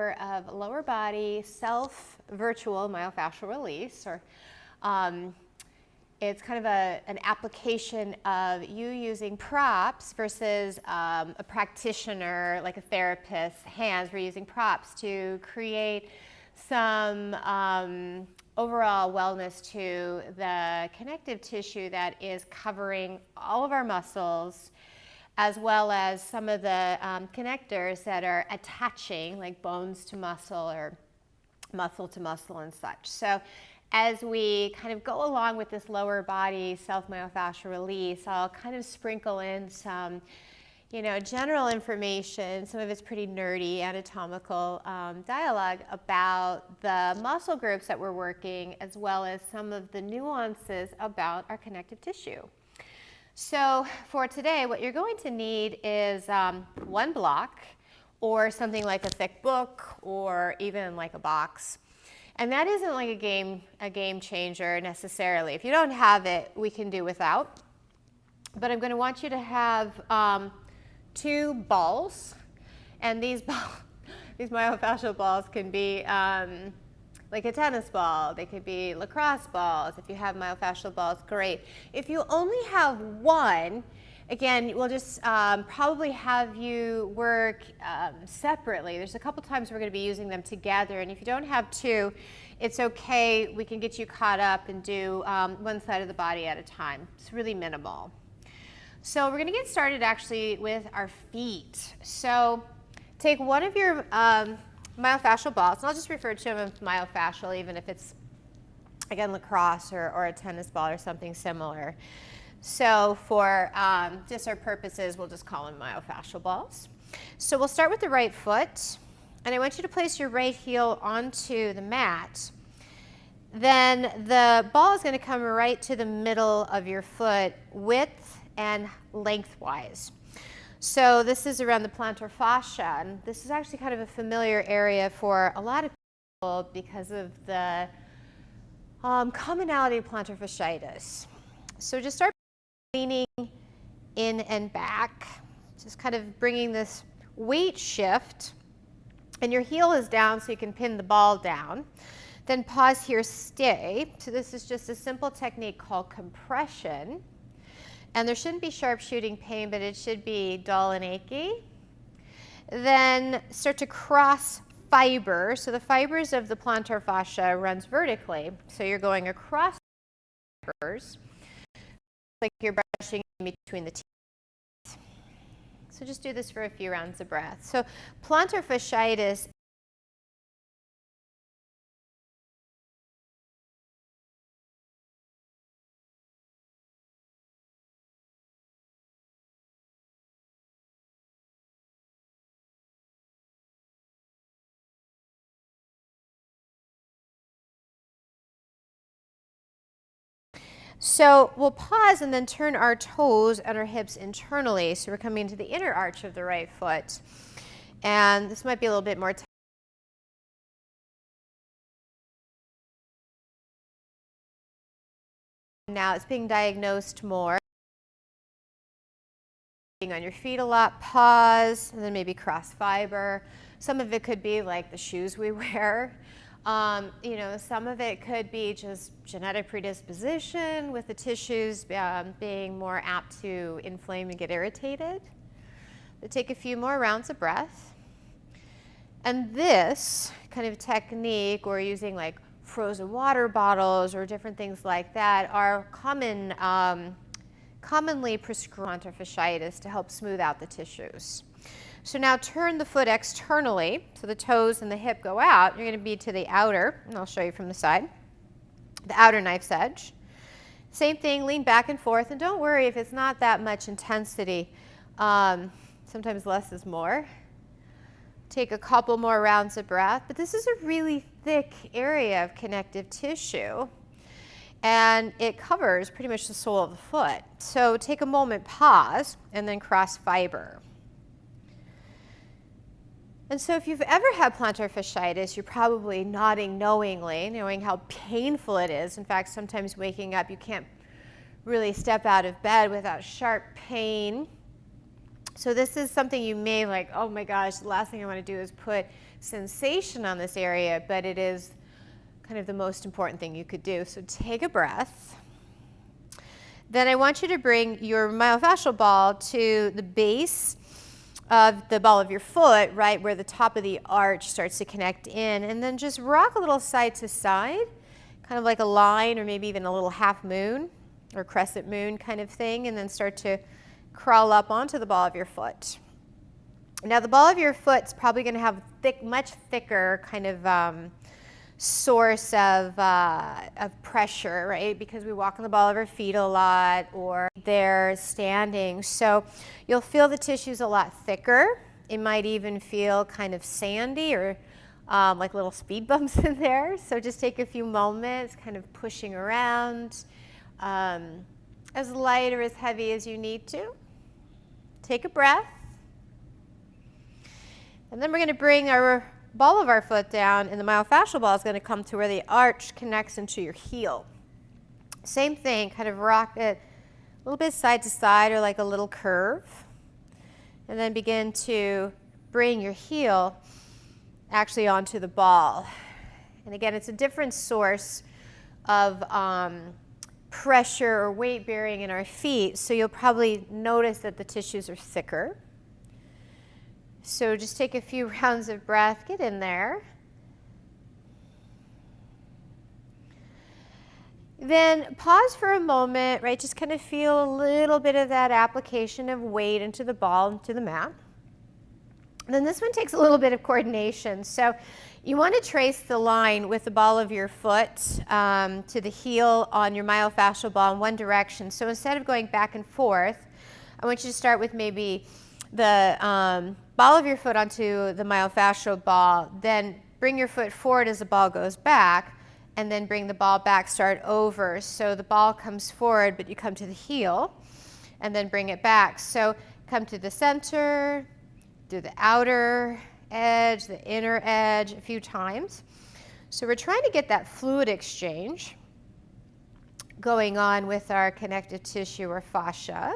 tour of lower body self-virtual myofascial release, or it's kind of an application of you using props versus a practitioner, like a therapist's hands. We're using props to create some overall wellness to the connective tissue that is covering all of our muscles, as well as some of the connectors that are attaching, like bones to muscle or muscle to muscle and such. So as we kind of go along with this lower body self-myofascial release, I'll kind of sprinkle in some, general information. Some of it's pretty nerdy, anatomical dialogue about the muscle groups that we're working, as well as some of the nuances about our connective tissue. So for today, what you're going to need is one block, or something like a thick book, or even like a box. And that isn't like a game changer necessarily. If you don't have it, we can do without. But I'm going to want you to have 2 balls, and these myofascial balls can be like a tennis ball. They could be lacrosse balls. If you have myofascial balls, great. If you only have one, again, we'll just probably have you work separately. There's a couple times we're going to be using them together, and if you don't have 2, it's okay. We can get you caught up and do one side of the body at a time. It's really minimal. So we're going to get started actually with our feet. So take one of your myofascial balls, and I'll just refer to them as myofascial, even if it's, again, lacrosse or a tennis ball or something similar. So for just our purposes, we'll just call them myofascial balls. So we'll start with the right foot, and I want you to place your right heel onto the mat. Then the ball is going to come right to the middle of your foot, width and lengthwise. So this is around the plantar fascia, and this is actually kind of a familiar area for a lot of people because of the commonality of plantar fasciitis. So just start leaning in and back, just kind of bringing this weight shift, and your heel is down so you can pin the ball down. Then pause here, stay. So this is just a simple technique called compression. And there shouldn't be sharp shooting pain, but it should be dull and achy. Then start to cross fiber. So the fibers of the plantar fascia runs vertically. So you're going across fibers, like you're brushing in between the teeth. So just do this for a few rounds of breath. So plantar fasciitis So we'll pause and then turn our toes and our hips internally. So we're coming into the inner arch of the right foot. And this might be a little bit more now it's being diagnosed more. On your feet a lot, pause, and then maybe cross fiber. Some of it could be like the shoes we wear. Some of it could be just genetic predisposition with the tissues being more apt to inflame and get irritated. But take a few more rounds of breath. And this kind of technique, we're using like frozen water bottles or different things like that, are commonly prescribed plantar fasciitis to help smooth out the tissues. So now turn the foot externally, so the toes and the hip go out. You're going to be to the outer, and I'll show you from the side, the outer knife's edge. Same thing, lean back and forth, and don't worry if it's not that much intensity. Sometimes less is more. Take a couple more rounds of breath, but this is a really thick area of connective tissue, and it covers pretty much the sole of the foot. So take a moment, pause, and then cross fiber. And so if you've ever had plantar fasciitis, you're probably nodding knowingly, knowing how painful it is. In fact, sometimes waking up, you can't really step out of bed without sharp pain. So this is something you may like, oh my gosh, the last thing I want to do is put sensation on this area, but it is kind of the most important thing you could do. So take a breath. Then I want you to bring your myofascial ball to the base of the ball of your foot, right where the top of the arch starts to connect in, and then just rock a little side to side, kind of like a line or maybe even a little half moon or crescent moon kind of thing, and then start to crawl up onto the ball of your foot. Now the ball of your foot's probably going to have much thicker kind of source of pressure, right? Because we walk on the ball of our feet a lot or they're standing. So you'll feel the tissues a lot thicker. It might even feel kind of sandy or like little speed bumps in there. So just take a few moments kind of pushing around as light or as heavy as you need to. Take a breath. And then we're going to bring our ball of our foot down, and the myofascial ball is going to come to where the arch connects into your heel. Same thing, kind of rock it a little bit side to side or like a little curve. And then begin to bring your heel actually onto the ball. And again, it's a different source of pressure or weight bearing in our feet, so you'll probably notice that the tissues are thicker. So just take a few rounds of breath, get in there. Then pause for a moment, right? Just kind of feel a little bit of that application of weight into the ball, into the mat. And then this one takes a little bit of coordination. So you want to trace the line with the ball of your foot to the heel on your myofascial ball in one direction. So instead of going back and forth, I want you to start with maybe the ball of your foot onto the myofascial ball, then bring your foot forward as the ball goes back, and then bring the ball back, start over. So the ball comes forward, but you come to the heel, and then bring it back. So come to the center, do the outer edge, the inner edge a few times. So we're trying to get that fluid exchange going on with our connective tissue or fascia.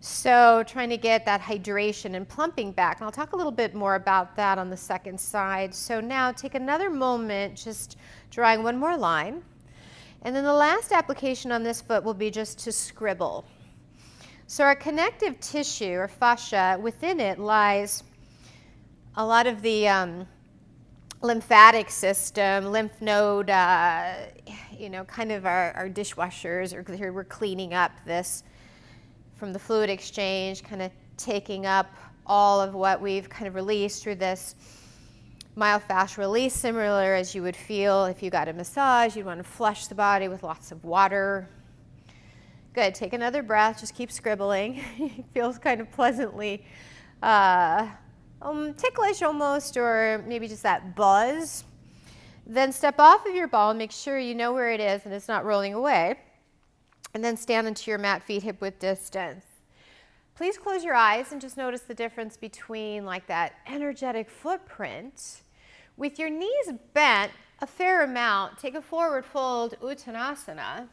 So trying to get that hydration and plumping back. And I'll talk a little bit more about that on the second side. So now take another moment, just drawing one more line. And then the last application on this foot will be just to scribble. So our connective tissue or fascia, within it lies a lot of the lymphatic system, lymph node, kind of our dishwashers, or here we're cleaning up this from the fluid exchange, kind of taking up all of what we've kind of released through this myofascial release, similar as you would feel if you got a massage. You'd want to flush the body with lots of water. Good, take another breath, just keep scribbling. It feels kind of pleasantly ticklish almost, or maybe just that buzz. Then step off of your ball and make sure you know where it is and it's not rolling away. And then stand into your mat, feet hip width distance. Please close your eyes and just notice the difference between like that energetic footprint. With your knees bent a fair amount, take a forward fold Uttanasana,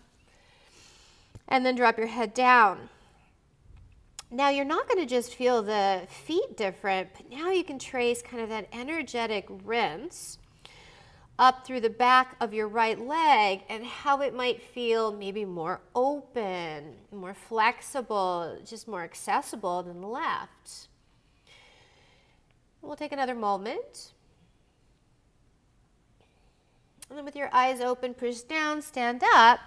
and then drop your head down. Now you're not going to just feel the feet different, but now you can trace kind of that energetic rinse up through the back of your right leg and how it might feel maybe more open, more flexible, just more accessible than the left. We'll take another moment. And then with your eyes open, push down, stand up.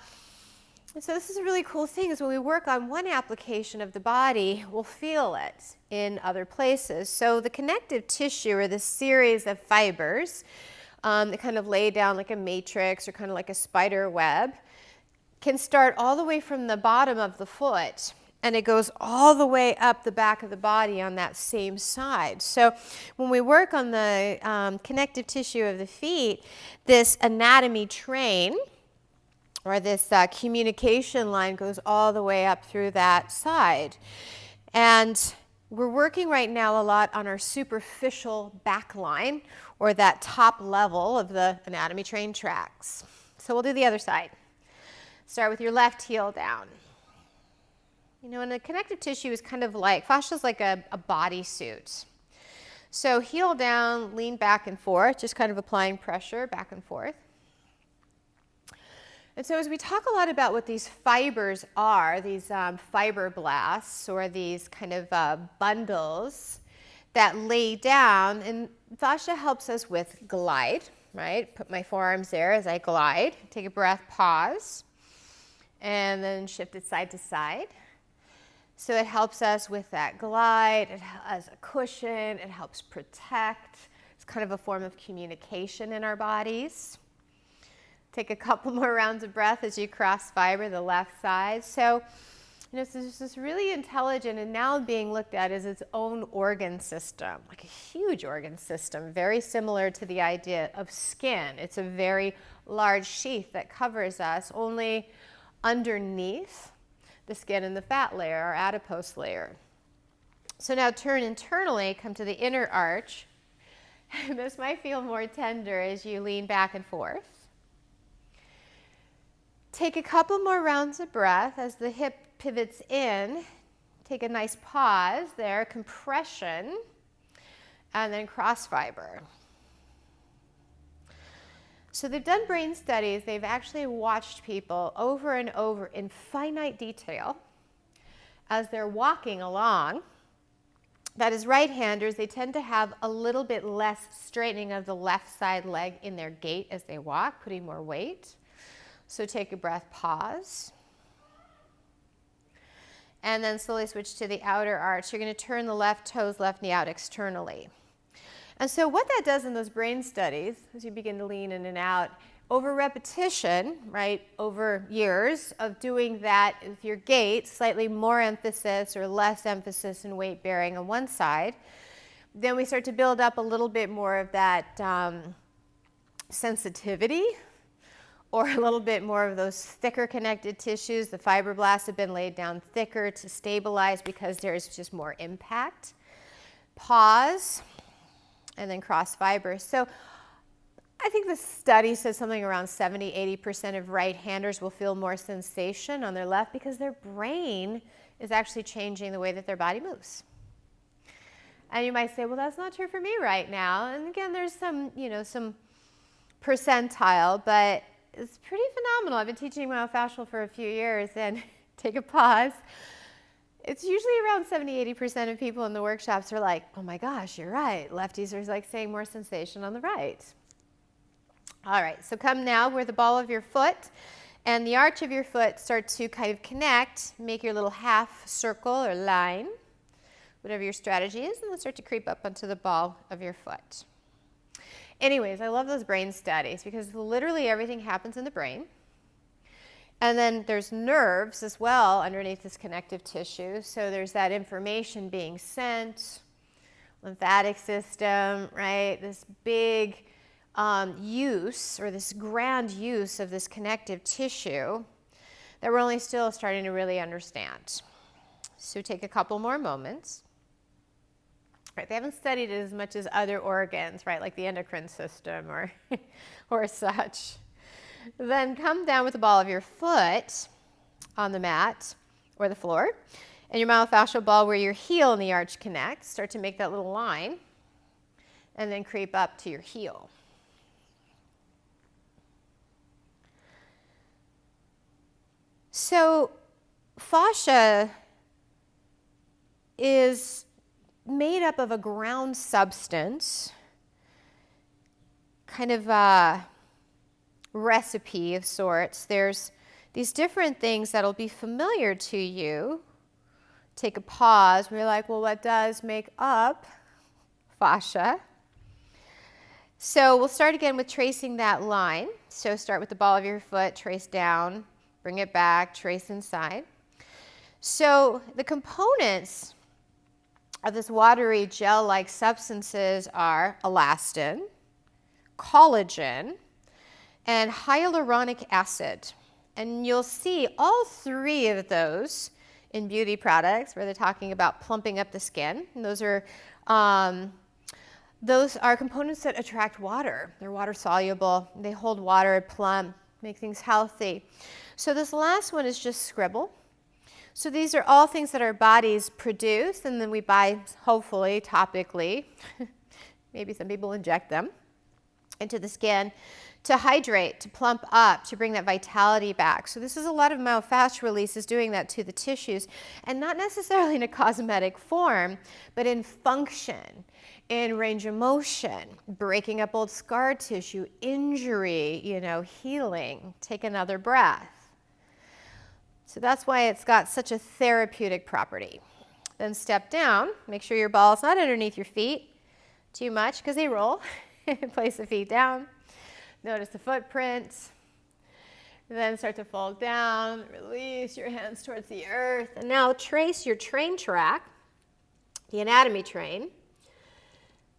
And so this is a really cool thing, is when we work on one application of the body, we'll feel it in other places. So the connective tissue, or the series of fibers, that kind of lay down like a matrix or kind of like a spider web, can start all the way from the bottom of the foot, and it goes all the way up the back of the body on that same side. So when we work on the connective tissue of the feet, this anatomy train, or this communication line, goes all the way up through that side. And we're working right now a lot on our superficial back line, or that top level of the anatomy train tracks. So we'll do the other side. Start with your left heel down. You know, and the connective tissue is kind of like, fascia is like a bodysuit. So heel down, lean back and forth, just kind of applying pressure back and forth. And so as we talk a lot about what these fibers are, these fibroblasts, or these kind of bundles that lay down, and fascia helps us with glide, right? Put my forearms there as I glide. Take a breath, pause, and then shift it side to side. So it helps us with that glide. It has a cushion. It helps protect. It's kind of a form of communication in our bodies. Take a couple more rounds of breath as you cross fiber the left side. So, this is really intelligent and now being looked at as its own organ system, like a huge organ system, very similar to the idea of skin. It's a very large sheath that covers us only underneath the skin and the fat layer, our adipose layer. So now turn internally, come to the inner arch. This might feel more tender as you lean back and forth. Take a couple more rounds of breath as the hip pivots in. Take a nice pause there, compression, and then cross fiber. So they've done brain studies. They've actually watched people over and over in finite detail as they're walking along. That is, right-handers, they tend to have a little bit less straightening of the left side leg in their gait as they walk, putting more weight. So take a breath, pause. And then slowly switch to the outer arch. You're going to turn the left toes, left knee out externally. And so what that does in those brain studies, as you begin to lean in and out, over repetition, right, over years of doing that with your gait, slightly more emphasis or less emphasis in weight bearing on one side, then we start to build up a little bit more of that sensitivity, or a little bit more of those thicker connected tissues. The fibroblasts have been laid down thicker to stabilize because there's just more impact. Pause, and then cross fibers. So I think the study says something around 70–80% of right-handers will feel more sensation on their left because their brain is actually changing the way that their body moves. And you might say, well, that's not true for me right now. And again, there's some, some percentile, but it's pretty phenomenal. I've been teaching myofascial for a few years, and take a pause. It's usually around 70–80% of people in the workshops are like, oh my gosh, you're right. Lefties are like saying more sensation on the right. All right, so come now where the ball of your foot and the arch of your foot start to kind of connect. Make your little half circle or line, whatever your strategy is, and then start to creep up onto the ball of your foot. Anyways, I love those brain studies because literally everything happens in the brain. And then there's nerves as well underneath this connective tissue. So there's that information being sent, lymphatic system, right? This big use, or this grand use of this connective tissue that we're only still starting to really understand. So take a couple more moments. Right, they haven't studied it as much as other organs, right, like the endocrine system or such. Then come down with the ball of your foot on the mat or the floor, and your myofascial ball where your heel and the arch connect. Start to make that little line, and then creep up to your heel. So fascia is made up of a ground substance, kind of a recipe of sorts. There's these different things that'll be familiar to you. Take a pause. We're like, well, what does make up fascia? So we'll start again with tracing that line. So start with the ball of your foot, trace down, bring it back, trace inside. So the components of this watery gel-like substances are elastin, collagen, and hyaluronic acid. And you'll see all three of those in beauty products where they're talking about plumping up the skin. And those are components that attract water. They're water soluble. They hold water, plump, make things healthy. So this last one is just scribble. So these are all things that our bodies produce and then we buy, hopefully, topically, maybe some people inject them into the skin to hydrate, to plump up, to bring that vitality back. So this is a lot of myofascial releases doing that to the tissues, and not necessarily in a cosmetic form, but in function, in range of motion, breaking up old scar tissue, injury, healing. Take another breath. So that's why it's got such a therapeutic property. Then step down, make sure your ball's not underneath your feet too much because they roll. Place the feet down. Notice the footprint. Then start to fold down. Release your hands towards the earth. And now trace your train track, the anatomy train,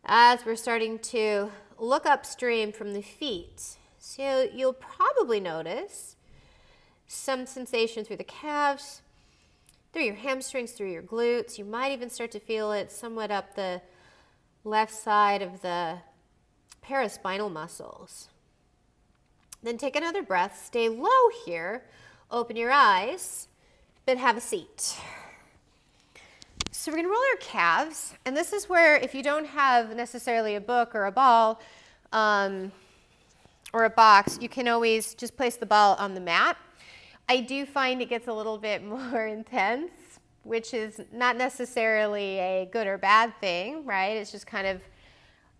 as we're starting to look upstream from the feet. So you'll probably notice some sensation through the calves, through your hamstrings, through your glutes. You might even start to feel it somewhat up the left side of the paraspinal muscles. Then take another breath, stay low here, open your eyes, but have a seat. So we're going to roll our calves, and this is where if you don't have necessarily a book or a ball or a box, you can always just place the ball on the mat. I do find it gets a little bit more intense, which is not necessarily a good or bad thing, right? It's just kind of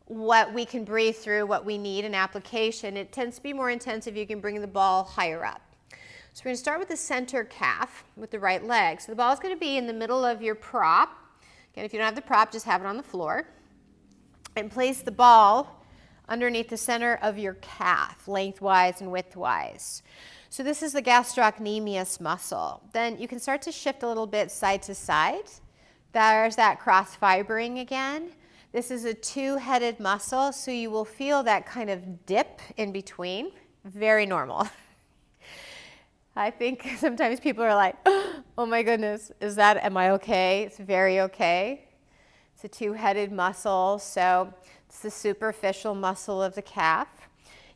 what we can breathe through, what we need in application. It tends to be more intense if you can bring the ball higher up. So we're going to start with the center calf with the right leg. So the ball is going to be in the middle of your prop. Again, if you don't have the prop, just have it on the floor. And place the ball underneath the center of your calf, lengthwise and widthwise. So this is the gastrocnemius muscle. Then you can start to shift a little bit side to side. There's that cross fibering again. This is a two-headed muscle, so you will feel that kind of dip in between. Very normal. I think sometimes people are like, oh my goodness, am I okay? It's very okay. It's a two-headed muscle, so it's the superficial muscle of the calf.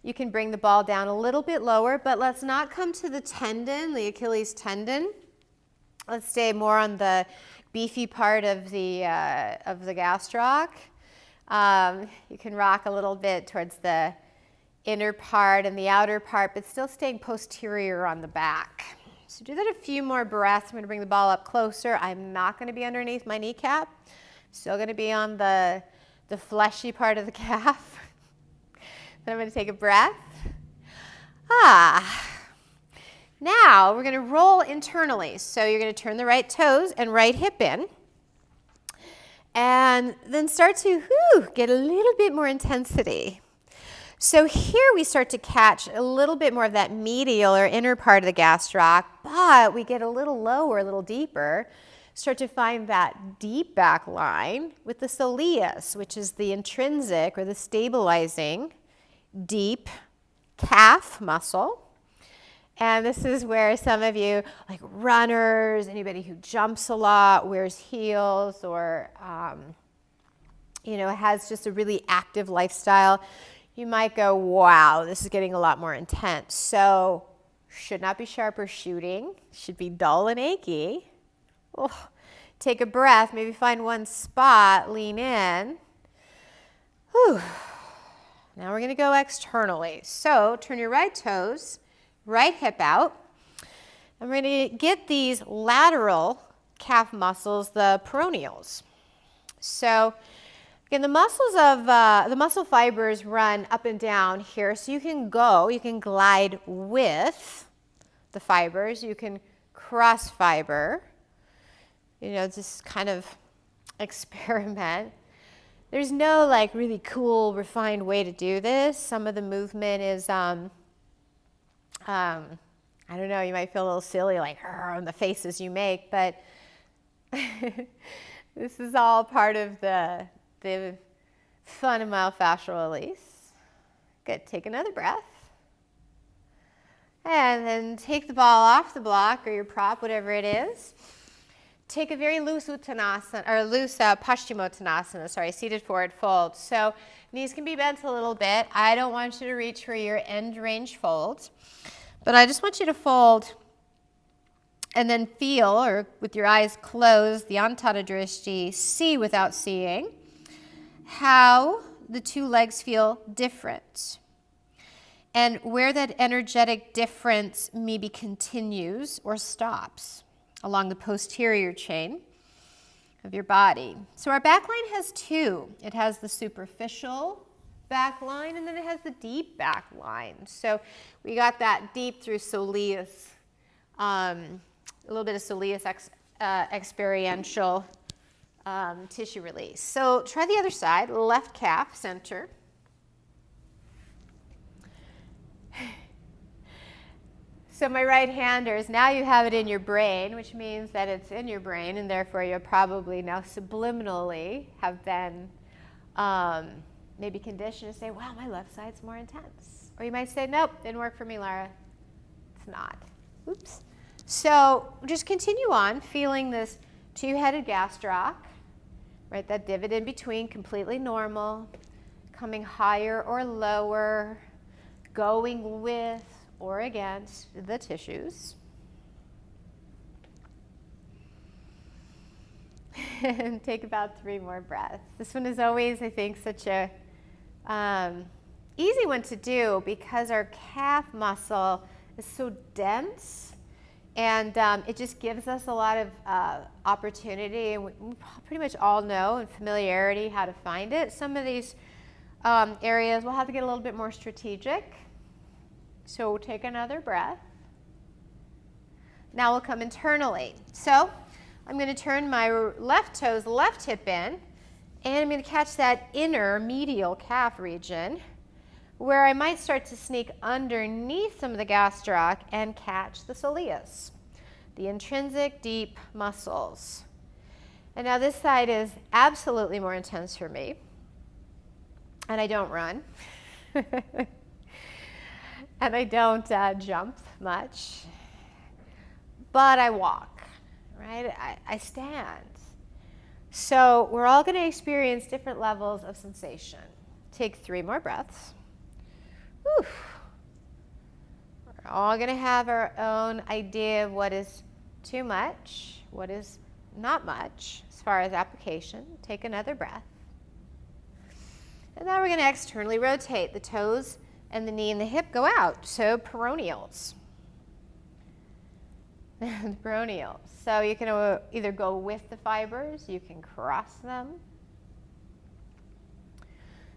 You can bring the ball down a little bit lower, but let's not come to the tendon, the Achilles tendon. Let's stay more on the beefy part of the gastroc. You can rock a little bit towards the inner part and the outer part, but still staying posterior on the back. So do that a few more breaths. I'm going to bring the ball up closer. I'm not going to be underneath my kneecap. Still going to be on the fleshy part of the calf. Then I'm going to take a breath. Now we're going to roll internally. So you're going to turn the right toes and right hip in. And then start to get a little bit more intensity. So here we start to catch a little bit more of that medial or inner part of the gastroc, but we get a little lower, a little deeper. Start to find that deep back line with the soleus, which is the intrinsic or the stabilizing deep calf muscle. And this is where some of you, like runners, anybody who jumps a lot, wears heels, or has just a really active lifestyle, you might go, wow, this is getting a lot more intense. So should not be sharp or shooting, should be dull and achy. Oh, take a breath, maybe find one spot, lean in. Whew. Now we're going to go externally. So turn your right toes, right hip out. I'm going to get these lateral calf muscles, the peroneals. So again, the muscles of the muscle fibers run up and down here. So you can glide with the fibers. You can cross fiber. Just kind of experiment. There's no really cool, refined way to do this. Some of the movement is, I don't know, you might feel a little silly, on the faces you make, but this is all part of the fun of myofascial release. Good, take another breath. And then take the ball off the block or your prop, whatever it is. Take a very loose uttanasana, or loose Paschimottanasana, seated forward fold. So knees can be bent a little bit. I don't want you to reach for your end range fold, but I just want you to fold and then feel, or with your eyes closed, the Antara Drishti, see without seeing, how the two legs feel different. And where that energetic difference maybe continues or stops along the posterior chain of your body. So our back line has two. It has the superficial back line, and then it has the deep back line. So we got that deep through soleus, a little bit of soleus experiential tissue release. So try the other side, left calf, center. So my right-handers, now you have it in your brain, which means that it's in your brain, and therefore you'll probably now subliminally have been maybe conditioned to say, wow, my left side's more intense. Or you might say, nope, didn't work for me, Lara. It's not. Oops. So just continue on feeling this two-headed gastroc, right? That divot in between, completely normal, coming higher or lower, going with or against the tissues. And take about 3 more breaths. This one is always, I think, such a easy one to do because our calf muscle is so dense, and it just gives us a lot of opportunity, and we pretty much all know and familiarity how to find it. Some of these areas we'll have to get a little bit more strategic. So take another breath. Now we'll come internally. So I'm going to turn my left toes, left hip in, and I'm going to catch that inner medial calf region where I might start to sneak underneath some of the gastroc and catch the soleus, the intrinsic deep muscles. And now this side is absolutely more intense for me, and I don't run. And I don't jump much, but I walk, right? I stand. So we're all going to experience different levels of sensation. Take 3 more breaths. Whew. We're all going to have our own idea of what is too much, what is not much as far as application. Take another breath. And now we're going to externally rotate. The toes and the knee and the hip go out, so peroneals. The peroneals. So you can either go with the fibers, you can cross them.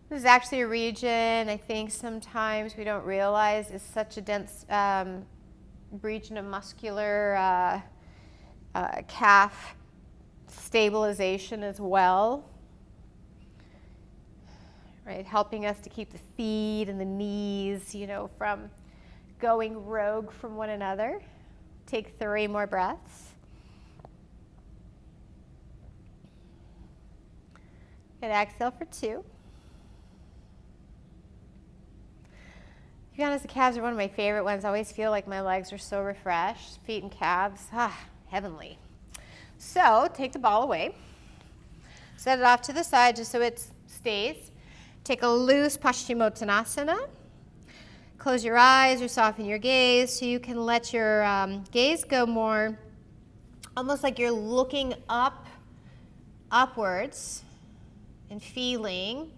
This is actually a region I think sometimes we don't realize is such a dense region of muscular calf stabilization as well. Right, helping us to keep the feet and the knees, from going rogue from one another. Take 3 more breaths. And exhale for 2. To be honest, the calves are one of my favorite ones. I always feel like my legs are so refreshed. Feet and calves, heavenly. So take the ball away. Set it off to the side just so it stays. Take a loose Paschimottanasana. Close your eyes or soften your gaze so you can let your gaze go more almost like you're looking upwards and feeling,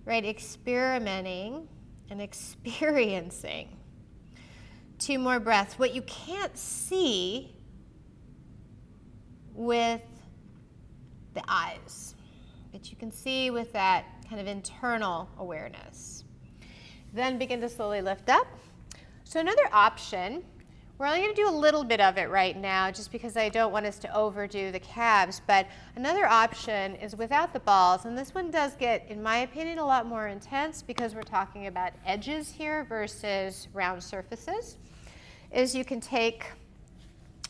right, experimenting and experiencing. 2 more breaths. What you can't see with the eyes, but you can see with that kind of internal awareness. Then begin to slowly lift up. So another option, we're only going to do a little bit of it right now just because I don't want us to overdo the calves, but another option is without the balls, and this one does get, in my opinion, a lot more intense because we're talking about edges here versus round surfaces, is you can take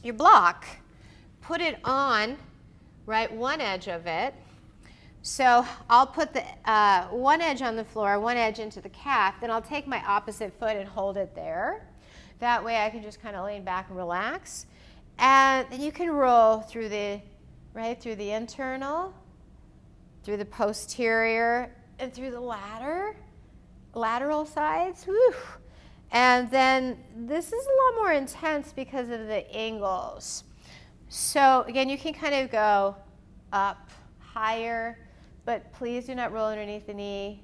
your block, put it on, right, one edge of it. So I'll put the one edge on the floor, one edge into the calf, then I'll take my opposite foot and hold it there. That way I can just kind of lean back and relax. And then you can roll through the, right, through the internal, through the posterior, and through the lateral sides. Whew. And then this is a lot more intense because of the angles. So again, you can kind of go up, higher, but please do not roll underneath the knee.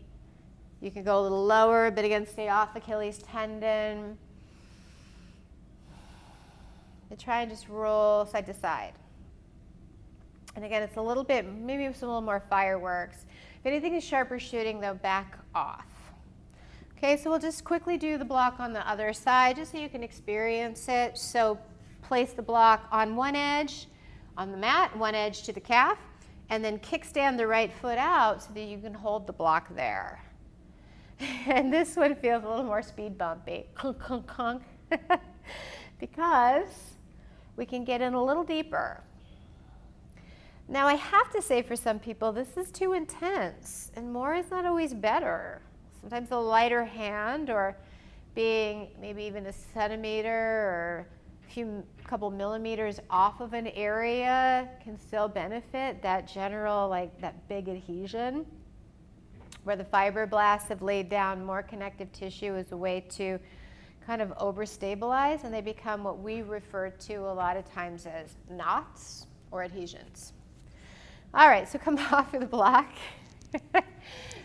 You can go a little lower, but again, stay off Achilles tendon. And try and just roll side to side. And again, it's a little bit, maybe some a little more fireworks. If anything is sharper shooting, though, back off. Okay, so we'll just quickly do the block on the other side, just so you can experience it. So place the block on one edge on the mat, one edge to the calf, and then kickstand the right foot out so that you can hold the block there. And this one feels a little more speed bumpy, because we can get in a little deeper. Now I have to say, for some people, this is too intense, and more is not always better. Sometimes a lighter hand, or being maybe even a centimeter or couple millimeters off of an area, can still benefit that general, like that big adhesion, where the fibroblasts have laid down more connective tissue as a way to kind of overstabilize, and they become what we refer to a lot of times as knots or adhesions. All right, so come off of the block.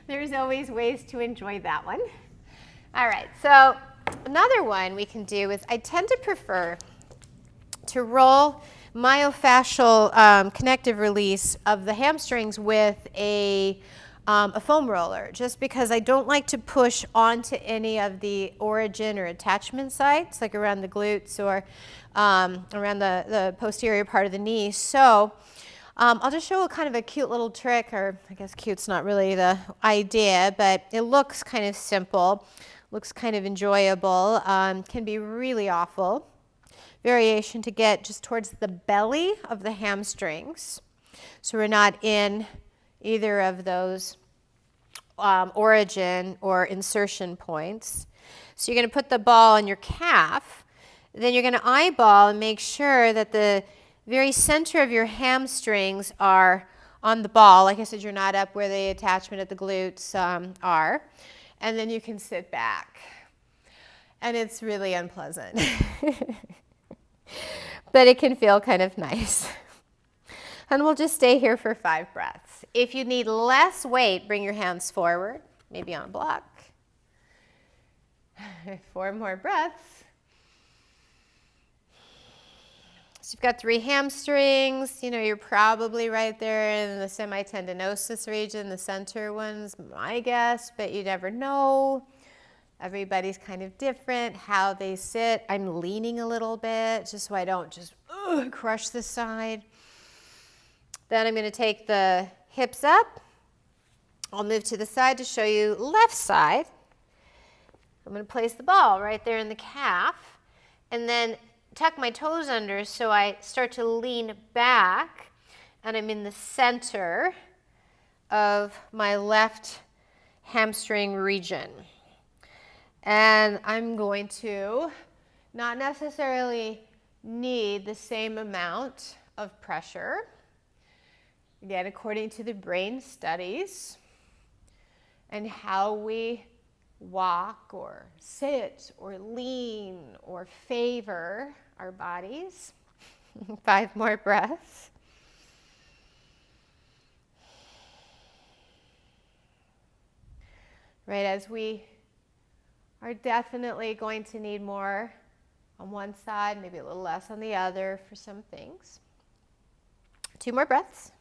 There's always ways to enjoy that one. All right, so another one we can do is, I tend to prefer to roll myofascial connective release of the hamstrings with a foam roller, just because I don't like to push onto any of the origin or attachment sites, like around the glutes or around the posterior part of the knee. So I'll just show a kind of a cute little trick, or I guess cute's not really the idea, but it looks kind of simple, looks kind of enjoyable, can be really awful. Variation to get just towards the belly of the hamstrings, so we're not in either of those origin or insertion points. So you're going to put the ball on your calf, then you're going to eyeball and make sure that the very center of your hamstrings are on the ball. Like I said, you're not up where the attachment at the glutes are. And then you can sit back. And it's really unpleasant. But it can feel kind of nice. And we'll just stay here for 5 breaths. If you need less weight, bring your hands forward, maybe on a block. 4 more breaths. So you've got 3 hamstrings. You know, you're probably right there in the semitendinosus region, the center one's my guess, but you never know. Everybody's kind of different, how they sit. I'm leaning a little bit just so I don't just crush the side. Then I'm going to take the hips up. I'll move to the side to show you left side. I'm going to place the ball right there in the calf, and then tuck my toes under so I start to lean back, and I'm in the center of my left hamstring region. And I'm going to not necessarily need the same amount of pressure. Again, according to the brain studies and how we walk or sit or lean or favor our bodies. 5 more breaths. Right, as we are definitely going to need more on one side, maybe a little less on the other for some things. 2 more breaths.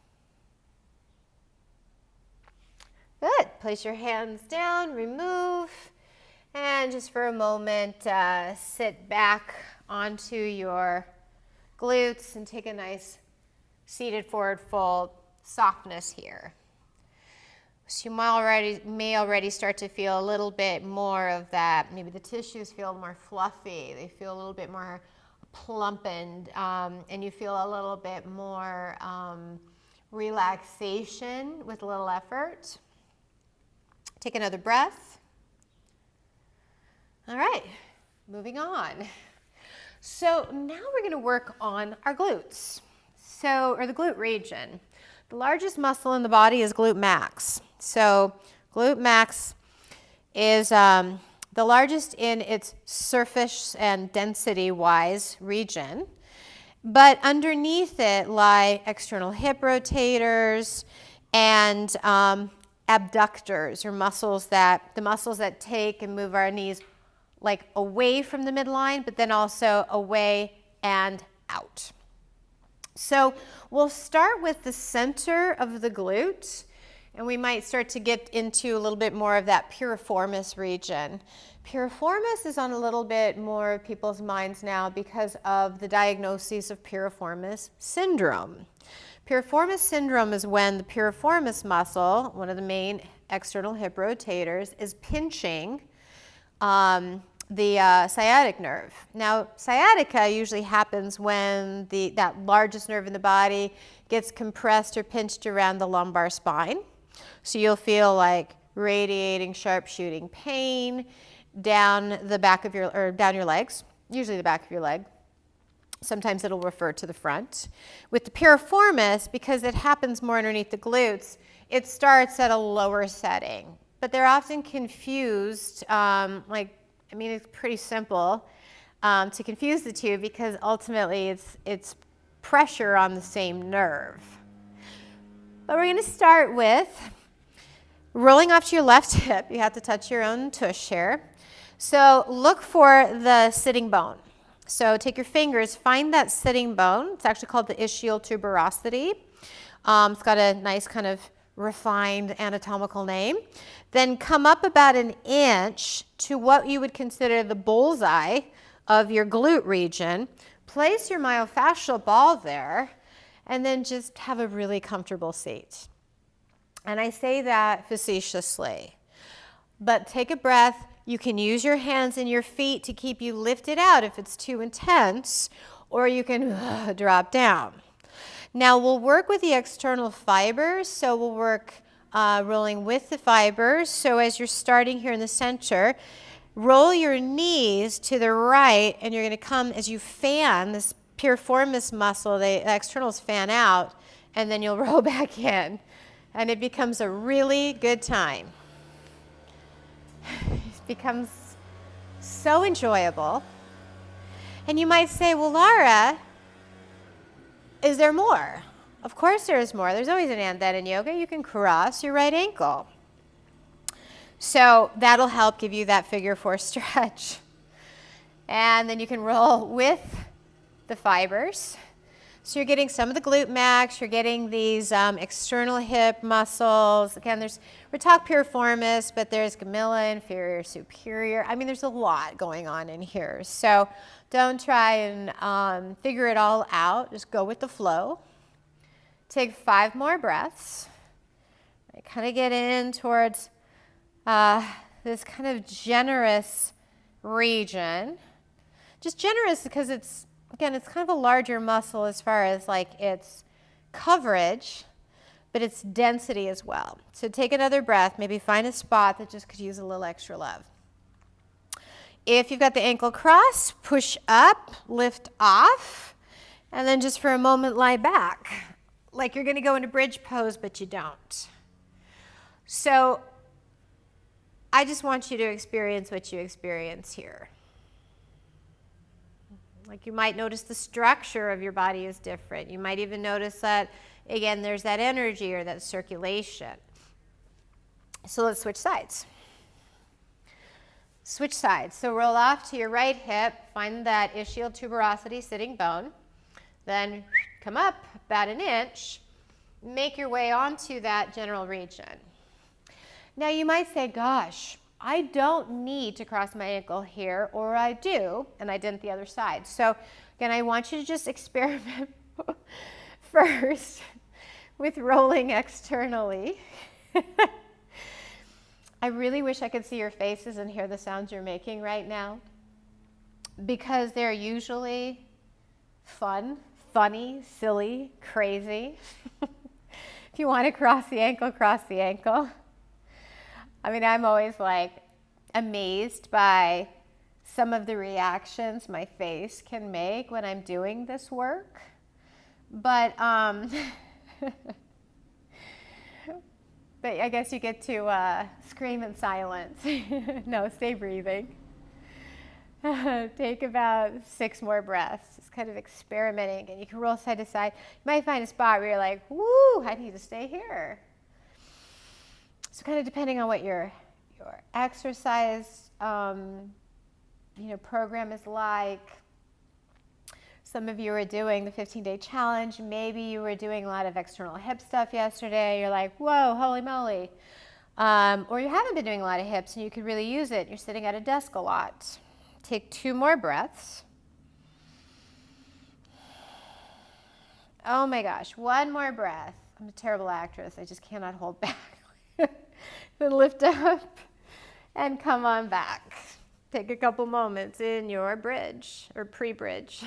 Good. Place your hands down, remove, and just for a moment, sit back onto your glutes and take a nice seated forward fold, softness here. So you may already start to feel a little bit more of that. Maybe the tissues feel more fluffy. They feel a little bit more plumpened, and you feel a little bit more relaxation with a little effort. Take another breath. All right, moving on. So now we're going to work on our glutes, or the glute region. The largest muscle in the body is glute max. So glute max is the largest in its surface and density-wise region, but underneath it lie external hip rotators and abductors, or the muscles that take and move our knees like away from the midline, but then also away and out. So we'll start with the center of the glute, and we might start to get into a little bit more of that piriformis region. Piriformis is on a little bit more of people's minds now because of the diagnoses of piriformis syndrome. Piriformis syndrome is when the piriformis muscle, one of the main external hip rotators, is pinching the sciatic nerve. Now, sciatica usually happens when that largest nerve in the body gets compressed or pinched around the lumbar spine. So you'll feel like radiating, sharp shooting pain down the back of down your legs, usually the back of your leg. Sometimes it'll refer to the front. With the piriformis, because it happens more underneath the glutes, it starts at a lower setting. But they're often confused, it's pretty simple to confuse the two, because ultimately it's pressure on the same nerve. But we're going to start with rolling off to your left hip. You have to touch your own tush here. So look for the sitting bone. So take your fingers, find that sitting bone. It's actually called the ischial tuberosity. It's got a nice kind of refined anatomical name. Then come up about an inch to what you would consider the bullseye of your glute region. Place your myofascial ball there, and then just have a really comfortable seat. And I say that facetiously, but take a breath. You can use your hands and your feet to keep you lifted out if it's too intense, or you can drop down. Now we'll work with the external fibers, so we'll work rolling with the fibers. So as you're starting here in the center, roll your knees to the right, and you're going to come as you fan this piriformis muscle, the externals fan out, and then you'll roll back in, and it becomes a really good time. It becomes so enjoyable. And you might say, well, Lara, is there more? Of course there is more. There's always an and then in yoga. You can cross your right ankle. So that'll help give you that figure four stretch. And then you can roll with the fibers. So you're getting some of the glute max, you're getting these external hip muscles. Again, we talk piriformis, but there's gemella, inferior, superior. I mean, there's a lot going on in here. So don't try and figure it all out. Just go with the flow. Take 5 more breaths. Kind of get in towards this kind of generous region. Just generous because it's kind of a larger muscle as far as like its coverage, but its density as well. So take another breath, maybe find a spot that just could use a little extra love. If you've got the ankle cross, push up, lift off, and then just for a moment lie back. Like you're going to go into bridge pose, but you don't. So I just want you to experience what you experience here. Like you might notice the structure of your body is different. You might even notice that, again, there's that energy or that circulation. So let's switch sides. Switch sides. So roll off to your right hip. Find that ischial tuberosity sitting bone. Then come up about an inch. Make your way onto that general region. Now you might say, gosh, I don't need to cross my ankle here, or I do, and I didn't the other side. So again, I want you to just experiment first with rolling externally. I really wish I could see your faces and hear the sounds you're making right now, because they're usually fun, funny, silly, crazy. If you want to cross the ankle, cross the ankle. I mean, I'm always like amazed by some of the reactions my face can make when I'm doing this work. But but I guess you get to scream in silence. No, stay breathing. Take about 6 more breaths. Just kind of experimenting, and you can roll side to side. You might find a spot where you're like, woo, I need to stay here. So kind of depending on what your exercise program is like. Some of you are doing the 15-day challenge. Maybe you were doing a lot of external hip stuff yesterday. You're like, whoa, holy moly. Or you haven't been doing a lot of hips and you could really use it. You're sitting at a desk a lot. Take 2 more breaths. Oh my gosh, 1 more breath. I'm a terrible actress. I just cannot hold back. Then lift up and come on back. Take a couple moments in your bridge or pre-bridge.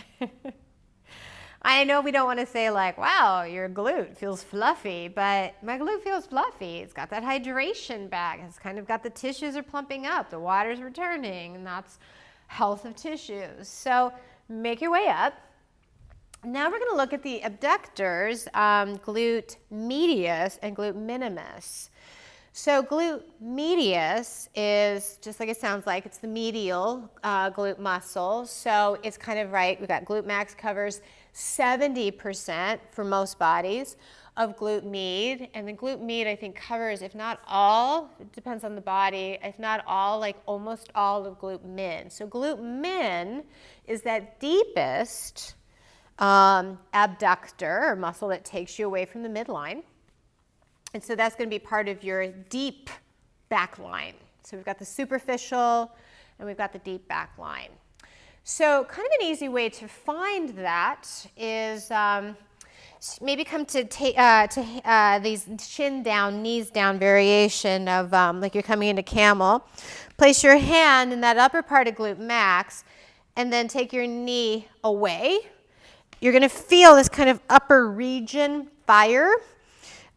I know we don't want to say like, wow, your glute feels fluffy, but my glute feels fluffy. It's got that hydration back. It's kind of got the tissues are plumping up. The water's returning, and that's health of tissues. So make your way up. Now we're going to look at the abductors, glute medius and glute minimus. So glute medius is, just like it sounds like, it's the medial glute muscle. So it's kind of right, we've got glute max covers 70% for most bodies of glute med. And the glute med, I think, covers, if not all, it depends on the body, if not all, like almost all of glute min. So glute min is that deepest abductor or muscle that takes you away from the midline. And so that's going to be part of your deep back line. So we've got the superficial and we've got the deep back line. So kind of an easy way to find that is maybe come to these chin down, knees down variation of like you're coming into camel. Place your hand in that upper part of glute max and then take your knee away. You're going to feel this kind of upper region fire.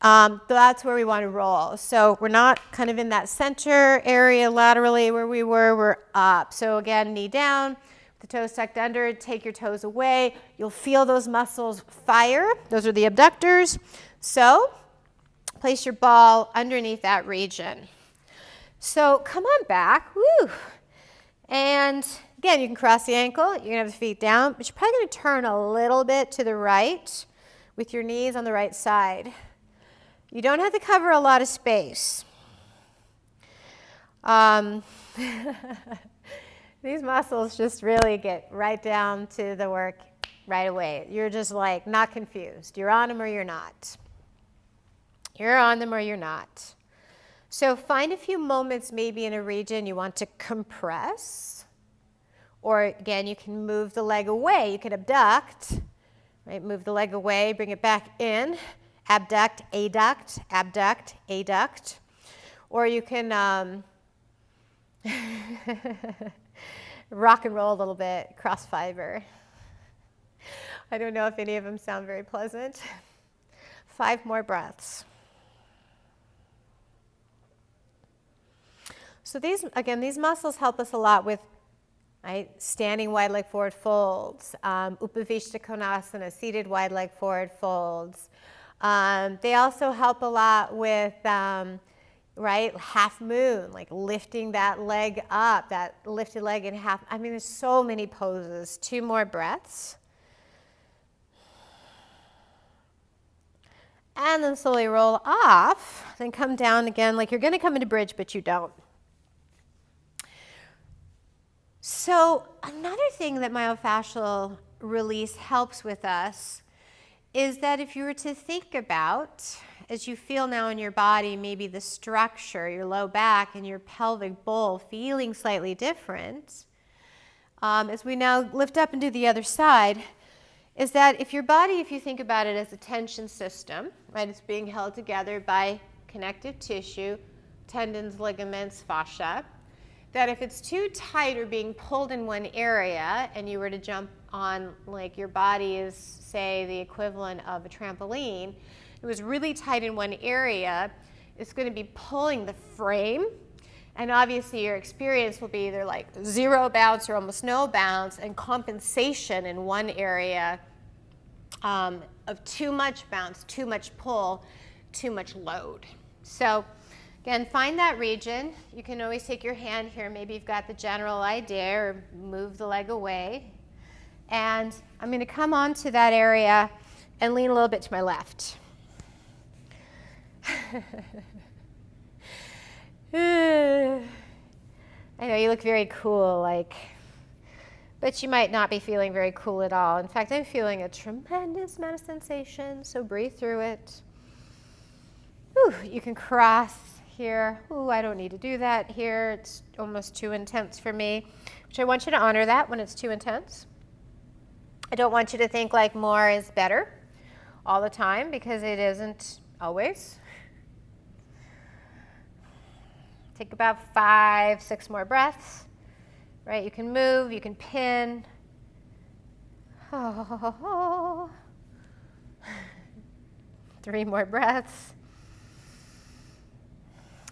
That's where we want to roll. So we're not kind of in that center area laterally where we were, we're up. So again, knee down, the toes tucked under, take your toes away. You'll feel those muscles fire. Those are the abductors. So place your ball underneath that region. So come on back, woo. And again, you can cross the ankle, you're gonna have the feet down, but you're probably gonna turn a little bit to the right with your knees on the right side. You don't have to cover a lot of space. These muscles just really get right down to the work right away. You're just like not confused. You're on them or you're not. You're on them or you're not. So find a few moments maybe in a region you want to compress. Or again, you can move the leg away. You can abduct, right? Move the leg away, bring it back in. Abduct, adduct, abduct, adduct. Or you can rock and roll a little bit, cross fiber. I don't know if any of them sound very pleasant. 5 more breaths. So these muscles help us a lot with standing wide leg forward folds, Upavishta Konasana, seated wide leg forward folds. They also help a lot with, half moon, like lifting that leg up, that lifted leg in half. I mean, there's so many poses. 2 more breaths. And then slowly roll off, then come down again like you're going to come into bridge, but you don't. So another thing that myofascial release helps with us is that if you were to think about, as you feel now in your body, maybe the structure, your low back and your pelvic bowl feeling slightly different, as we now lift up and do the other side, is that if your body, if you think about it as a tension system, right, it's being held together by connective tissue, tendons, ligaments, fascia, that if it's too tight or being pulled in one area and you were to jump on, like your body is, say, the equivalent of a trampoline, it was really tight in one area, it's going to be pulling the frame. And obviously your experience will be either like 0 bounce or almost no bounce, and compensation in one area of too much bounce, too much pull, too much load. So again, find that region. You can always take your hand here. Maybe you've got the general idea, or move the leg away. And I'm going to come onto that area and lean a little bit to my left. I know you look very cool, but you might not be feeling very cool at all. In fact, I'm feeling a tremendous amount of sensation, so breathe through it. Whew, you can cross here. Ooh, I don't need to do that here. It's almost too intense for me, which I want you to honor that when it's too intense. I don't want you to think like more is better all the time, because it isn't always. Take about 5, 6 more breaths. Right, you can move, you can pin. Oh. 3 more breaths.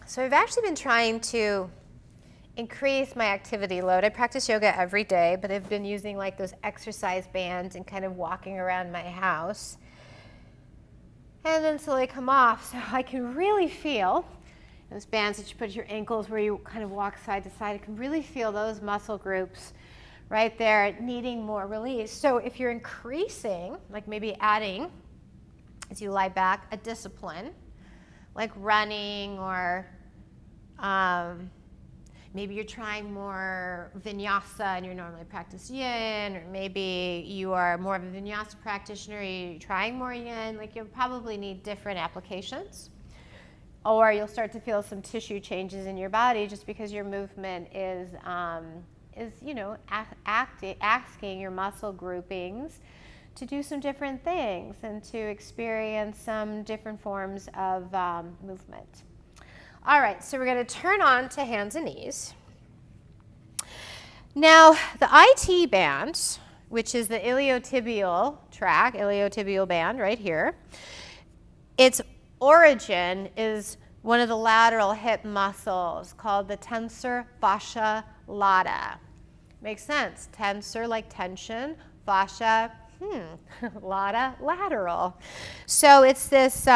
So I've actually been trying to increase my activity load. I practice yoga every day, but I've been using like those exercise bands and kind of walking around my house. And then slowly come off, so I can really feel those bands that you put at your ankles where you kind of walk side to side. I can really feel those muscle groups right there needing more release. So if you're increasing, like maybe adding, as you lie back, a discipline, like running, or maybe you're trying more vinyasa and you normally practice yin, or maybe you are more of a vinyasa practitioner, you're trying more yin, like you'll probably need different applications. Or you'll start to feel some tissue changes in your body just because your movement is asking your muscle groupings to do some different things and to experience some different forms of movement. All right, so we're going to turn on to hands and knees. Now, the IT band, which is the iliotibial tract, iliotibial band right here, its origin is one of the lateral hip muscles called the tensor fascia lata. Makes sense. Tensor like tension, fascia, lata, lateral. So it's this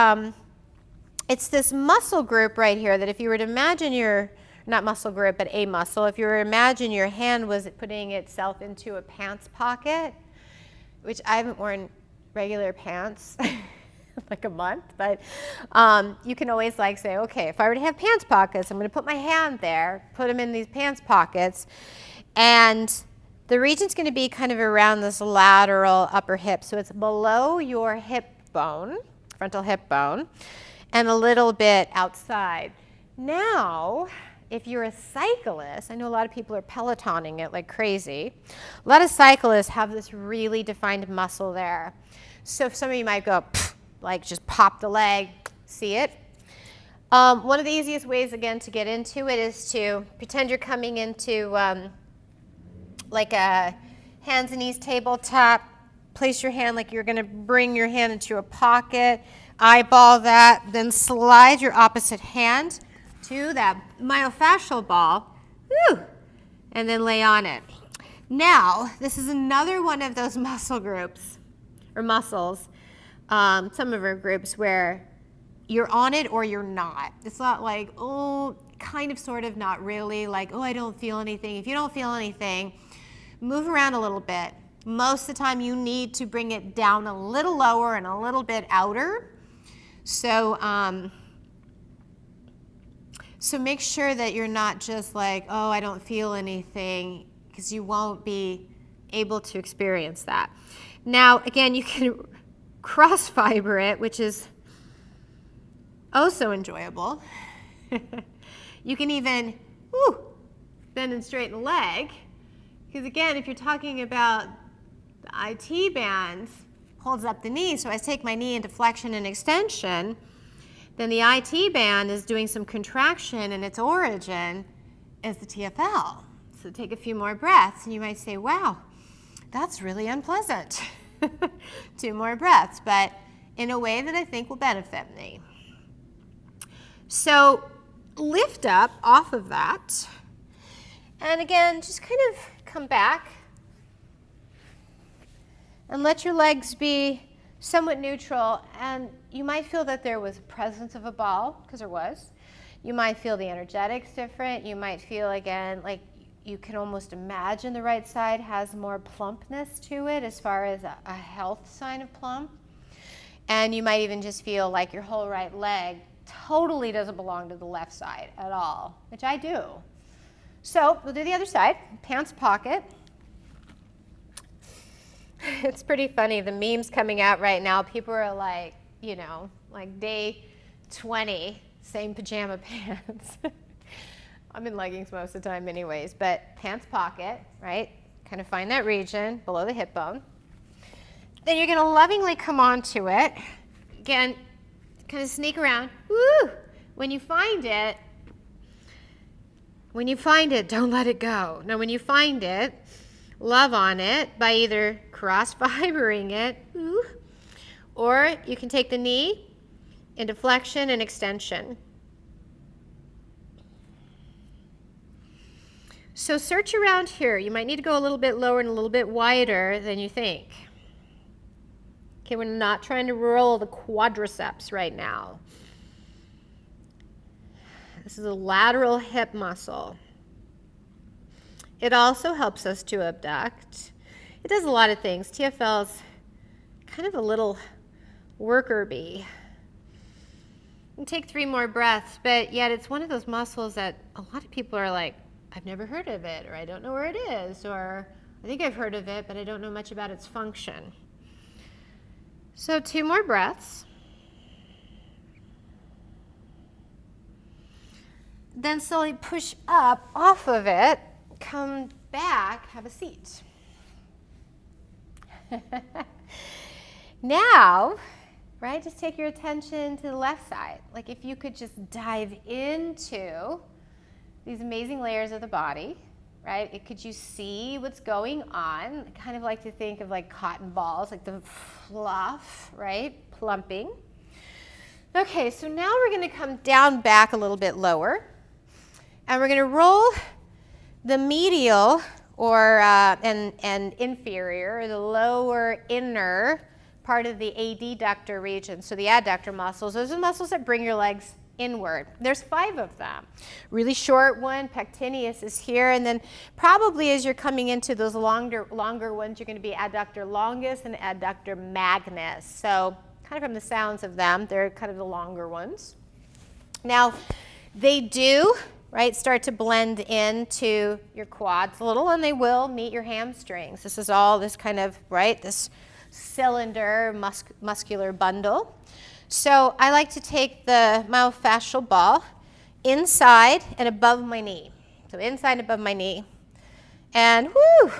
muscle group right here that if you were to imagine not muscle group, but a muscle, if you were to imagine your hand was putting itself into a pants pocket, which I haven't worn regular pants like a month, but you can always say, okay, if I were to have pants pockets, I'm going to put my hand there, put them in these pants pockets, and the region's going to be kind of around this lateral upper hip. So it's below your hip bone, frontal hip bone, and a little bit outside. Now, if you're a cyclist, I know a lot of people are Pelotoning it like crazy. A lot of cyclists have this really defined muscle there. So some of you might go, just pop the leg, see it? One of the easiest ways, again, to get into it is to pretend you're coming into like a hands and knees tabletop. Place your hand like you're going to bring your hand into a pocket. Eyeball that. Then slide your opposite hand to that myofascial ball. Whew, and then lay on it. Now, this is another one of those muscle groups, or muscles, some of our groups where you're on it or you're not. It's not like, oh, kind of, sort of, not really, like, oh, I don't feel anything. If you don't feel anything, move around a little bit. Most of the time you need to bring it down a little lower and a little bit outer. So, so make sure that you're not just like, oh, I don't feel anything, because you won't be able to experience that. Now, again, you can cross fiber it, which is oh so enjoyable. You can even bend and straighten the leg, because again, if you're talking about the IT band holds up the knee, so I take my knee into flexion and extension, then the IT band is doing some contraction, and its origin is the TFL. So take a few more breaths, and you might say, wow, that's really unpleasant. 2 more breaths, but in a way that I think will benefit me. So lift up off of that, and again, just kind of come back and let your legs be somewhat neutral, and you might feel that there was presence of a ball, because there was. You might feel the energetics different. You might feel, again, like you can almost imagine the right side has more plumpness to it as far as a health sign of plump. And you might even just feel like your whole right leg totally doesn't belong to the left side at all, which I do. So we'll do the other side, pants pocket. It's pretty funny, the memes coming out right now, people are like, you know, like day 20, same pajama pants. I'm in leggings most of the time anyways, but pants pocket, right? Kind of find that region below the hip bone. Then you're gonna lovingly come onto it. Again, kind of sneak around. Woo! When you find it, don't let it go. Now when you find it, love on it by either cross-fibering it, or you can take the knee into flexion and extension. So search around here. You might need to go a little bit lower and a little bit wider than you think. Okay, we're not trying to roll the quadriceps right now. This is a lateral hip muscle. It also helps us to abduct. It does a lot of things. TFL's kind of a little worker bee. You can take 3 more breaths, but yet it's one of those muscles that a lot of people are like, I've never heard of it, or I don't know where it is, or I think I've heard of it, but I don't know much about its function. So 2 more breaths. Then slowly push up off of it, come back, have a seat. Now, right, just take your attention to the left side. Like if you could just dive into these amazing layers of the body, right? Could you see what's going on? I kind of like to think of like cotton balls, like the fluff, right? Plumping. Okay, so now we're going to come down back a little bit lower, and we're going to roll the medial or and inferior, or the lower inner part of the adductor region. So the adductor muscles, those are the muscles that bring your legs inward. There's 5 of them. Really short one, pectineus is here, and then probably as you're coming into those longer ones, you're going to be adductor longus and adductor magnus. So kind of from the sounds of them, they're kind of the longer ones. Now, they do, right, start to blend into your quads a little, and they will meet your hamstrings. This is all this kind of, right, this cylinder muscular bundle. So I like to take the myofascial ball inside and above my knee. So inside and above my knee. And whoo,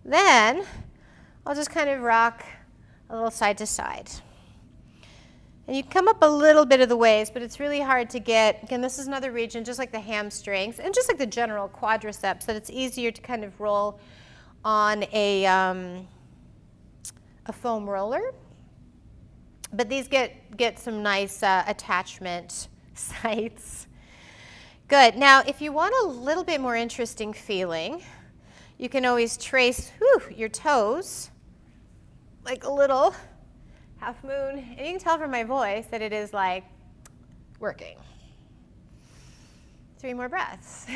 then I'll just kind of rock a little side to side. And you come up a little bit of the ways, but it's really hard to get, again, this is another region, just like the hamstrings, and just like the general quadriceps, that it's easier to kind of roll on a foam roller. But these get some nice attachment sites. Good. Now, if you want a little bit more interesting feeling, you can always trace your toes like a little half moon. And you can tell from my voice that it is like working. 3 more breaths.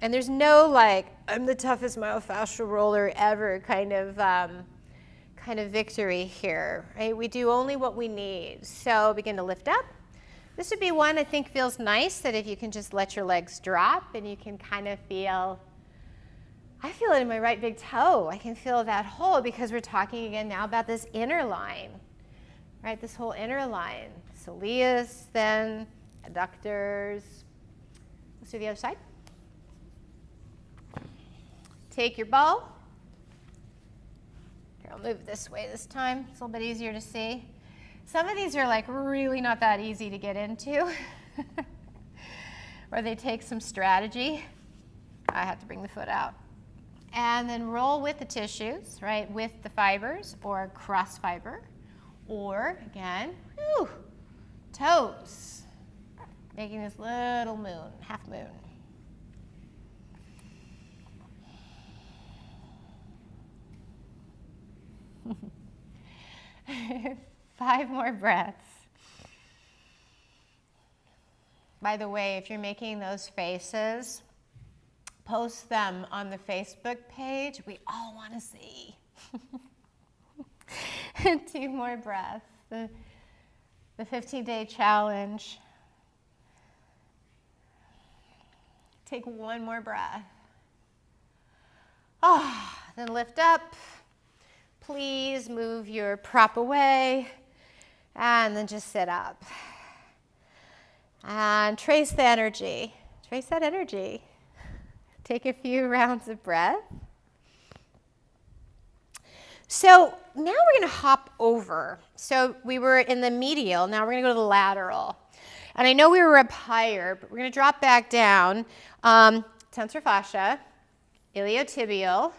And there's no like, I'm the toughest myofascial roller ever kind of victory here, right? We do only what we need. So begin to lift up. This would be one I think feels nice, that if you can just let your legs drop and you can kind of feel, I feel it in my right big toe. I can feel that hole, because we're talking again now about this inner line, right? This whole inner line. Soleus, then adductors. Let's do the other side. Take your ball. I'll move this way this time. It's a little bit easier to see. Some of these are like really not that easy to get into, or they take some strategy. I have to bring the foot out. And then roll with the tissues, right, with the fibers, or cross fiber, or again, toes, making this little moon, half moon. 5 more breaths. By the way, if you're making those faces, post them on the Facebook page. We all want to see. 2 more breaths. the 15-day challenge. Take one more breath. Then lift up. Please move your prop away and then just sit up. And trace the energy. Trace that energy. Take a few rounds of breath. So now we're going to hop over. So we were in the medial. Now we're going to go to the lateral. And I know we were up higher, but we're going to drop back down. Tensor fascia, iliotibial.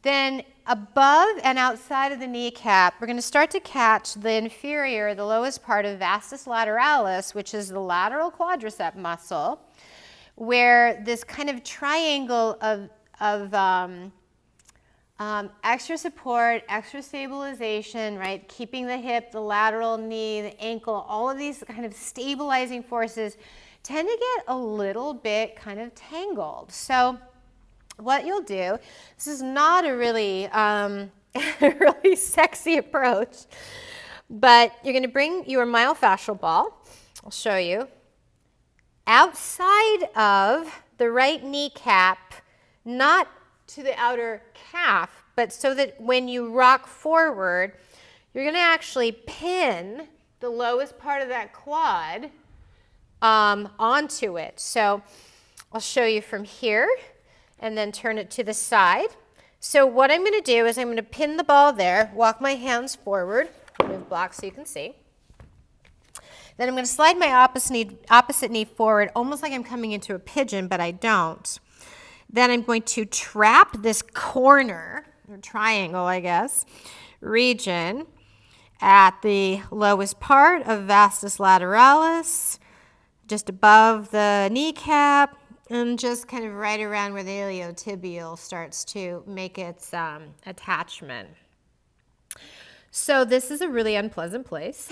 Then above and outside of the kneecap, we're going to start to catch the inferior, the lowest part of vastus lateralis, which is the lateral quadricep muscle, where this kind of triangle of extra support, extra stabilization, right? Keeping the hip, the lateral knee, the ankle, all of these kind of stabilizing forces tend to get a little bit kind of tangled. So what you'll do, this is not a really, really sexy approach, but you're going to bring your myofascial ball, I'll show you, outside of the right kneecap, not to the outer calf, but so that when you rock forward, you're going to actually pin the lowest part of that quad onto it. So I'll show you from here and then turn it to the side. So what I'm going to do is I'm going to pin the ball there, walk my hands forward, move block so you can see. Then I'm going to slide my opposite knee forward, almost like I'm coming into a pigeon, but I don't. Then I'm going to trap this corner, or triangle, I guess, region at the lowest part of vastus lateralis, just above the kneecap, and just kind of right around where the iliotibial starts to make its attachment. So this is a really unpleasant place.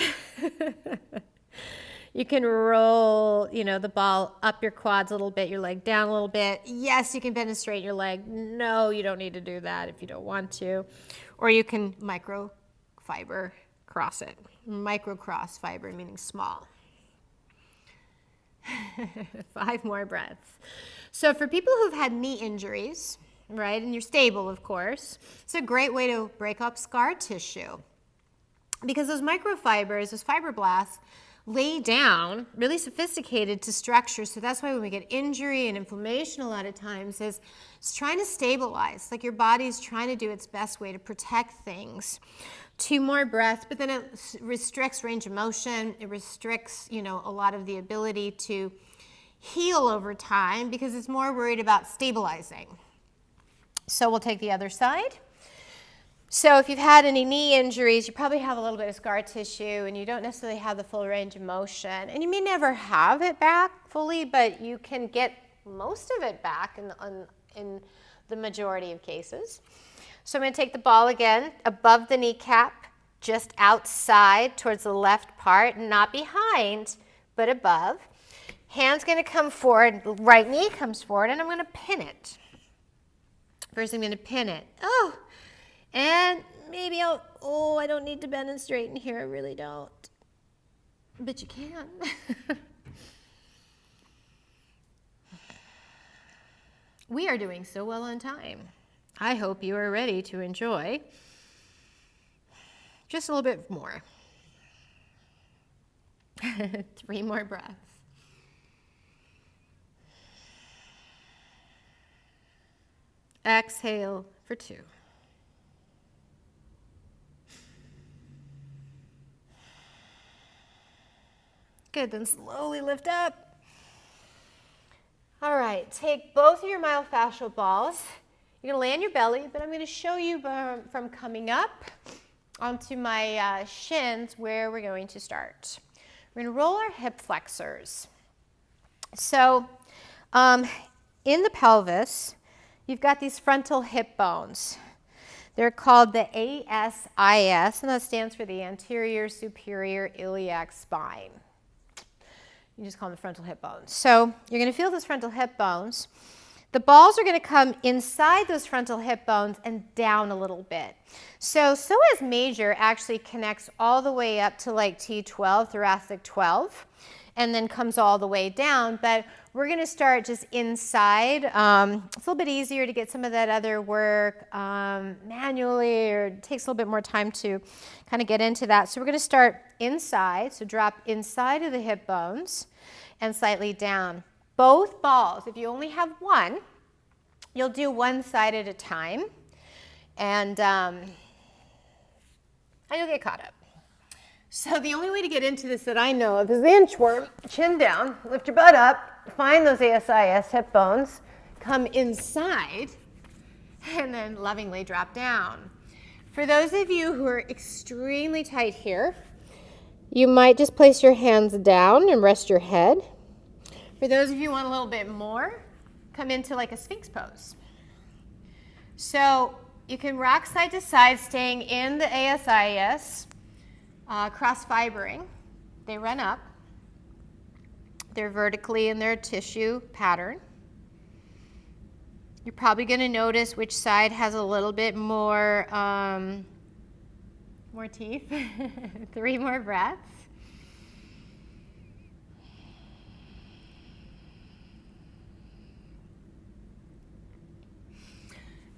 You can roll, the ball up your quads a little bit, your leg down a little bit. Yes, you can bend and straighten your leg. No, you don't need to do that if you don't want to. Or you can microfiber cross it. Microcross fiber, meaning small. 5 more breaths. So for people who've had knee injuries, right, and you're stable, of course, it's a great way to break up scar tissue. Because those microfibers, those fibroblasts, lay down, really sophisticated to structure. So that's why when we get injury and inflammation a lot of times is it's trying to stabilize, like your body's trying to do its best way to protect things. 2 more breaths, but then it restricts range of motion. It restricts, a lot of the ability to heal over time because it's more worried about stabilizing. So we'll take the other side. So if you've had any knee injuries, you probably have a little bit of scar tissue and you don't necessarily have the full range of motion. And you may never have it back fully, but you can get most of it back in the majority of cases. So I'm going to take the ball again above the kneecap, just outside towards the left part, not behind, but above. Hand's going to come forward, right knee comes forward, and I'm going to pin it. First I'm going to pin it. And maybe I don't need to bend and straighten here. I really don't. But you can. We are doing so well on time. I hope you are ready to enjoy just a little bit more. 3 more breaths. Exhale for 2. Good, then slowly lift up. All right, take both of your myofascial balls. You're gonna lay on your belly, but I'm gonna show you from coming up onto my shins where we're going to start. We're gonna roll our hip flexors. So in the pelvis, you've got these frontal hip bones. They're called the ASIS, and that stands for the anterior superior iliac spine. You just call them the frontal hip bones. So you're going to feel those frontal hip bones. The balls are going to come inside those frontal hip bones and down a little bit. So psoas major actually connects all the way up to like T12, thoracic 12, and then comes all the way down. But we're going to start just inside. It's a little bit easier to get some of that other work manually, or it takes a little bit more time to kind of get into that. So we're going to start inside, so drop inside of the hip bones and slightly down. Both balls, if you only have one, you'll do one side at a time, and you'll get caught up. So the only way to get into this that I know of is the inchworm. Chin down, lift your butt up, find those ASIS hip bones, come inside, and then lovingly drop down. For those of you who are extremely tight here, you might just place your hands down and rest your head. For those of you who want a little bit more, come into like a Sphinx pose. So you can rock side to side, staying in the ASIS, cross-fibering. They run up. They're vertically in their tissue pattern. You're probably going to notice which side has a little bit more, more teeth. 3 more breaths.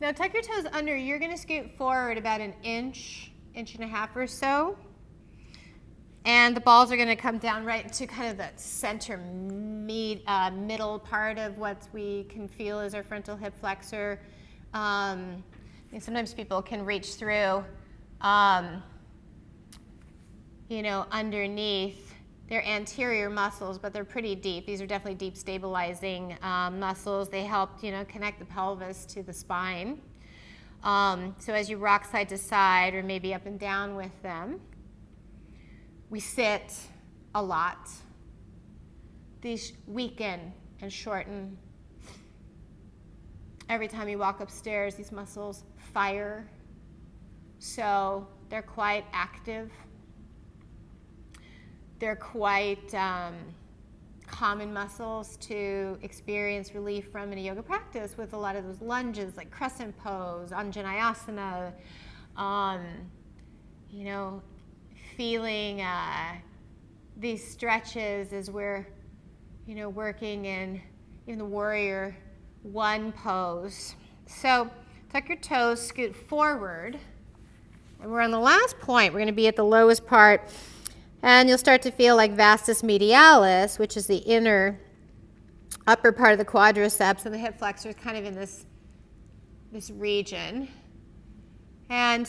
Now tuck your toes under. You're going to scoot forward about an inch, inch and a half or so. And the balls are going to come down right into kind of the center middle part of what we can feel as our frontal hip flexor. Sometimes people can reach through, underneath their anterior muscles, but they're pretty deep. These are definitely deep stabilizing muscles. They help, connect the pelvis to the spine. So as you rock side to side or maybe up and down with them, we sit a lot. These weaken and shorten. Every time you walk upstairs, these muscles fire. So they're quite active. They're quite common muscles to experience relief from in a yoga practice, with a lot of those lunges like crescent pose, Anjaneyasana, feeling these stretches as we're, working in the warrior one pose. So tuck your toes, scoot forward, and we're on the last point. We're going to be at the lowest part, and you'll start to feel like vastus medialis, which is the inner upper part of the quadriceps, and the hip flexor is kind of in this region. And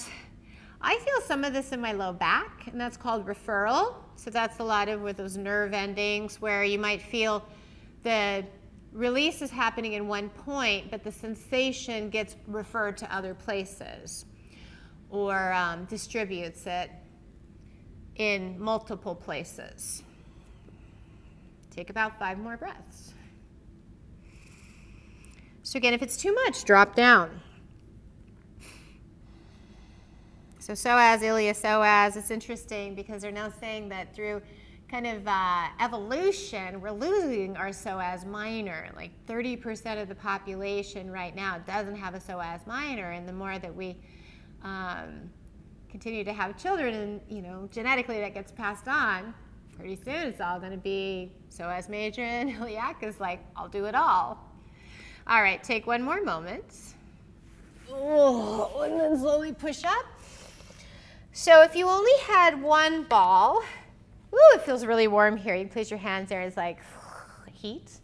I feel some of this in my low back, and that's called referral. So that's a lot of with those nerve endings where you might feel the release is happening in one point, but the sensation gets referred to other places, or distributes it in multiple places. Take about 5 more breaths. So again, if it's too much, drop down. So psoas, iliopsoas, it's interesting because they're now saying that through kind of evolution, we're losing our psoas minor. Like 30% of the population right now doesn't have a psoas minor, and the more that we continue to have children, and genetically that gets passed on, pretty soon it's all going to be psoas major and iliac is like, I'll do it all. All right, take 1 more moment. Oh, and then slowly push up. So if you only had 1 ball, ooh, it feels really warm here. You can place your hands there. It's like heat.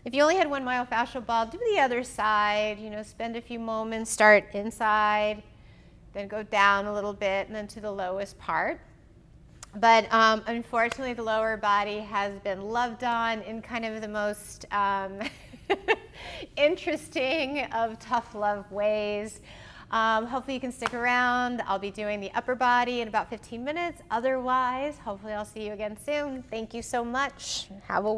If you only had 1 myofascial ball, do the other side. Spend a few moments. Start inside, then go down a little bit, and then to the lowest part. But unfortunately, the lower body has been loved on in kind of the most interesting of tough love ways. Hopefully you can stick around. I'll be doing the upper body in about 15 minutes. Otherwise, hopefully I'll see you again soon. Thank you so much. Have a